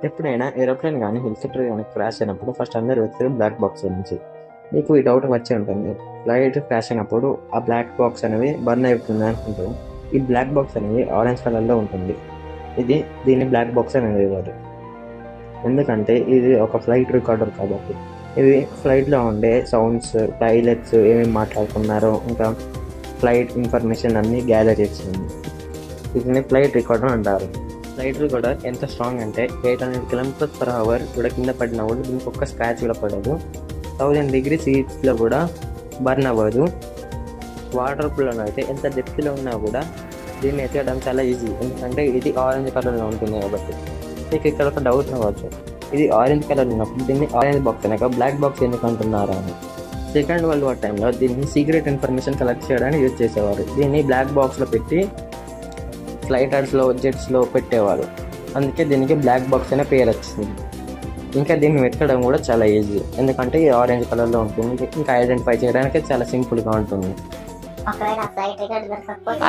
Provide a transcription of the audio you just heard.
ఎప్పుడైనా ఏరోప్లేన్ కానీ హెలికాప్టర్ కానీ క్రాష్ అయినప్పుడు ఫస్ట్ అందరూ వెళ్తారు బ్లాక్ బాక్స్ నుంచి. మీకు ఈ డౌట్ వచ్చి ఉంటుంది, ఫ్లైట్ క్రాష్ అయినప్పుడు ఆ బ్లాక్ బాక్స్ అనేది బర్న్ అవుతుంది అనుకుంటూ. ఈ బ్లాక్ బాక్స్ అనేది ఆరెంజ్ కలర్లో ఉంటుంది. దీన్ని బ్లాక్ బాక్స్ అనేది ఇవ్వదు, ఎందుకంటే ఇది ఒక ఫ్లైట్ రికార్డర్ కాబట్టి. ఇది ఫ్లైట్లో ఉండే సౌండ్స్, పైలట్స్ ఏమేమి మాట్లాడుకున్నారో, ఇంకా ఫ్లైట్ ఇన్ఫర్మేషన్ అన్నీ గ్యాదర్ చేస్తుంది. దీన్ని ఫ్లైట్ రికార్డర్ అంటారు. ఫ్లైట్ రికార్డర్ ఎంత స్ట్రాంగ్ అంటే 800 km/h కూడా కింద పడినా కూడా దీనికి ఒక్క స్క్రాచ్ కూడా పడదు. 1000 degrees హీట్స్లో కూడా బర్న్ అవ్వదు. వాటర్ పుల్లో అయితే ఎంత డెప్త్లో ఉన్నా కూడా దీన్ని ఎత్తడం చాలా ఈజీ, ఎందుకంటే ఇది ఆరెంజ్ కలర్లో ఉంటుంది కాబట్టి. మీకు ఇక్కడ ఒక డౌట్ రావచ్చు, ఇది ఆరెంజ్ కలర్ ఉన్నప్పుడు దీన్ని ఆరెంజ్ బాక్స్ అనక బ్లాక్ బాక్స్ ఎందుకు అంటున్నారా అని. సెకండ్ వరల్డ్ వార్ టైంలో దీన్ని సీక్రెట్ ఇన్ఫర్మేషన్ కలెక్ట్ చేయడానికి యూజ్ చేసేవారు. దీన్ని బ్లాక్ బాక్స్లో పెట్టి ఫ్లైటర్స్లో, జెట్స్లో పెట్టేవారు. అందుకే దీనికి బ్లాక్ బాక్స్ అనే పేరు వచ్చింది. ఇంకా దీన్ని వెతకడం కూడా చాలా ఈజీ, ఎందుకంటే ఇది ఆరెంజ్ కలర్లో ఉంటుంది. ఇంకా ఐడెంటిఫై చేయడానికి చాలా సింపుల్గా ఉంటుంది. ఒకవేళ ఫ్లైట్ రికార్డ్ దొరకకపోతే